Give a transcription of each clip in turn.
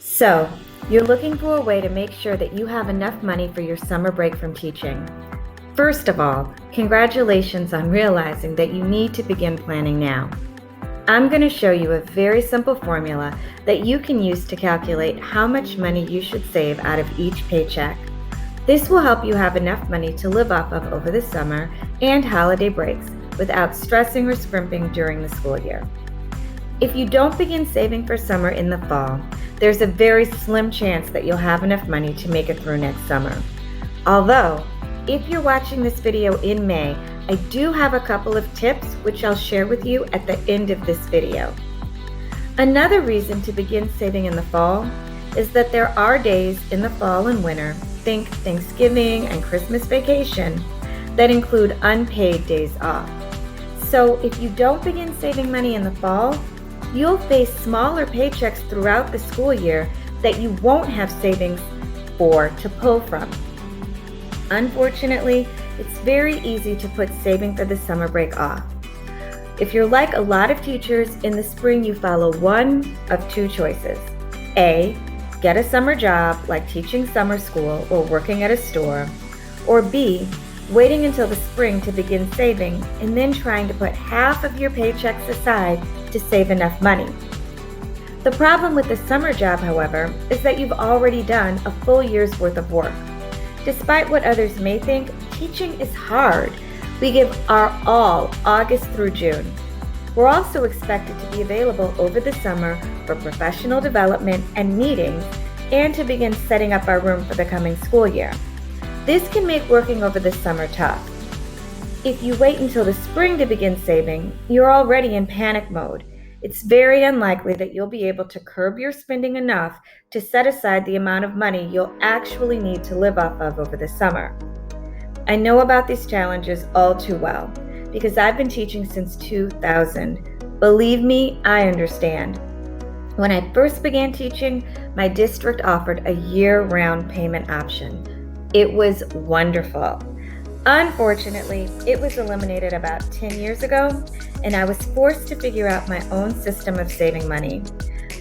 So, you're looking for a way to make sure that you have enough money for your summer break from teaching. First of all, congratulations on realizing that you need to begin planning now. I'm going to show you a very simple formula that you can use to calculate how much money you should save out of each paycheck. This will help you have enough money to live off of over the summer and holiday breaks without stressing or scrimping during the school year. If you don't begin saving for summer in the fall, there's a very slim chance that you'll have enough money to make it through next summer. Although, if you're watching this video in May, I do have a couple of tips which I'll share with you at the end of this video. Another reason to begin saving in the fall is that there are days in the fall and winter, think Thanksgiving and Christmas vacation, that include unpaid days off. So if you don't begin saving money in the fall, you'll face smaller paychecks throughout the school year that you won't have savings for to pull from. Unfortunately, it's very easy to put saving for the summer break off. If you're like a lot of teachers, in the spring you follow one of two choices. A, get a summer job like teaching summer school or working at a store. Or B, waiting until the spring to begin saving and then trying to put half of your paychecks aside to save enough money. The problem with the summer job, however, is that you've already done a full year's worth of work. Despite what others may think, teaching is hard. We give our all August through June. We're also expected to be available over the summer for professional development and meetings and to begin setting up our room for the coming school year. This can make working over the summer tough. If you wait until the spring to begin saving, you're already in panic mode. It's very unlikely that you'll be able to curb your spending enough to set aside the amount of money you'll actually need to live off of over the summer. I know about these challenges all too well because I've been teaching since 2000. Believe me, I understand. When I first began teaching, my district offered a year-round payment option. It was wonderful. Unfortunately, it was eliminated about 10 years ago, and I was forced to figure out my own system of saving money.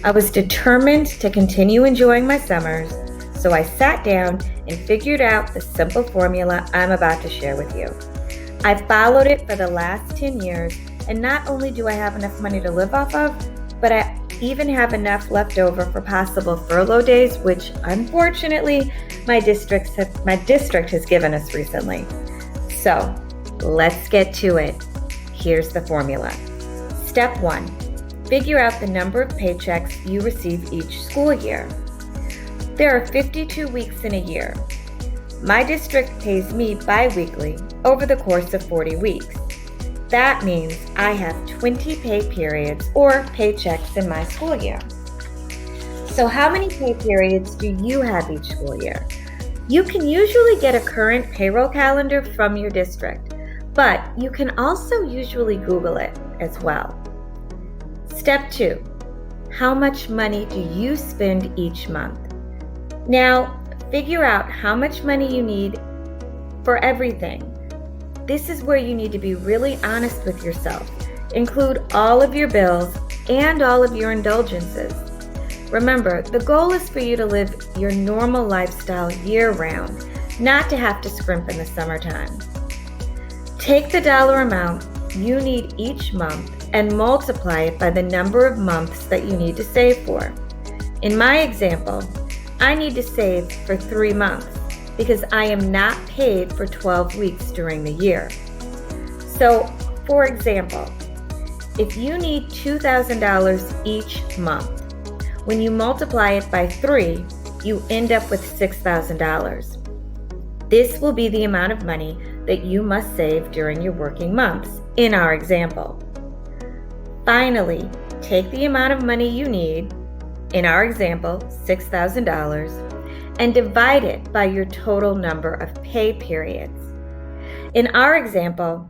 I was determined to continue enjoying my summers, so I sat down and figured out the simple formula I'm about to share with you. I've followed it for the last 10 years, and not only do I have enough money to live off of, but I even have enough left over for possible furlough days, which unfortunately my district has given us recently. So let's get to it. Here's the formula. Step 1, figure out the number of paychecks you receive each school year. There are 52 weeks in a year. My district pays me bi-weekly over the course of 40 weeks. That means I have 20 pay periods or paychecks in my school year. So how many pay periods do you have each school year? You can usually get a current payroll calendar from your district, but you can also usually Google it as well. Step 2, how much money do you spend each month? Now, figure out how much money you need for everything. This is where you need to be really honest with yourself. Include all of your bills and all of your indulgences. Remember, the goal is for you to live your normal lifestyle year-round, not to have to scrimp in the summertime. Take the dollar amount you need each month and multiply it by the number of months that you need to save for. In my example, I need to save for 3 months because I am not paid for 12 weeks during the year. So, for example, if you need $2,000 each month, when you multiply it by 3, you end up with $6,000. This will be the amount of money that you must save during your working months, in our example. Finally, take the amount of money you need, in our example, $6,000, and divide it by your total number of pay periods. In our example,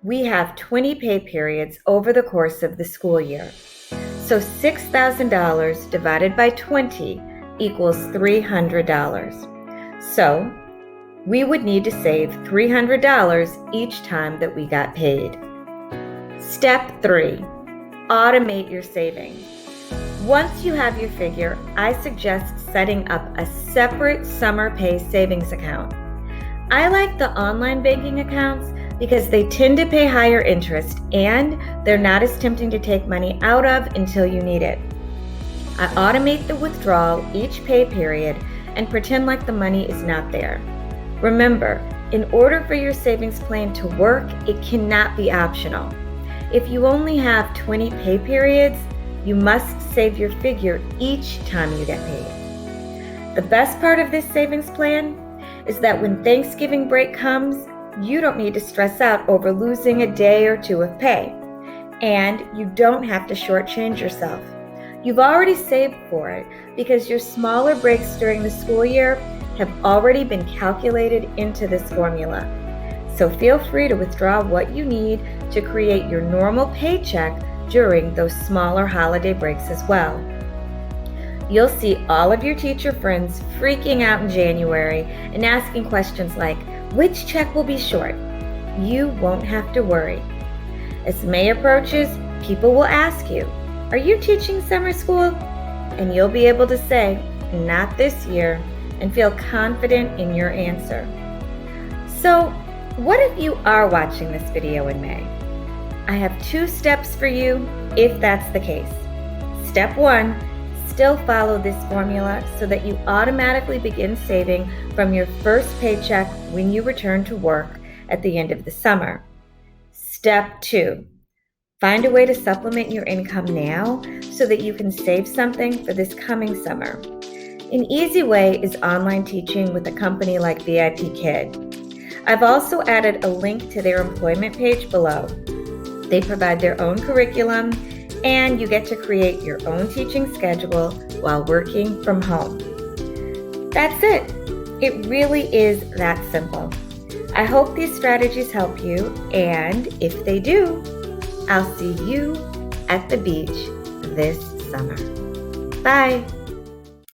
we have 20 pay periods over the course of the school year. So $6,000 divided by 20 equals $300. So we would need to save $300 each time that we got paid. Step 3, automate your savings. Once you have your figure, I suggest setting up a separate summer pay savings account. I like the online banking accounts because they tend to pay higher interest and they're not as tempting to take money out of until you need it. I automate the withdrawal each pay period and pretend like the money is not there. Remember, in order for your savings plan to work, it cannot be optional. If you only have 20 pay periods, you must save your figure each time you get paid. The best part of this savings plan is that when Thanksgiving break comes, you don't need to stress out over losing a day or two of pay. And you don't have to shortchange yourself. You've already saved for it because your smaller breaks during the school year have already been calculated into this formula. So feel free to withdraw what you need to create your normal paycheck during those smaller holiday breaks as well. You'll see all of your teacher friends freaking out in January and asking questions like, which check will be short? You won't have to worry. As May approaches, people will ask you, are you teaching summer school? And you'll be able to say, not this year, and feel confident in your answer. So, what if you are watching this video in May? I have 2 steps for you if that's the case. Step 1, still follow this formula so that you automatically begin saving from your first paycheck when you return to work at the end of the summer. Step 2, find a way to supplement your income now so that you can save something for this coming summer. An easy way is online teaching with a company like VIP Kid. I've also added a link to their employment page below. They provide their own curriculum, and you get to create your own teaching schedule while working from home. That's it. It really is that simple. I hope these strategies help you, and if they do, I'll see you at the beach this summer. Bye.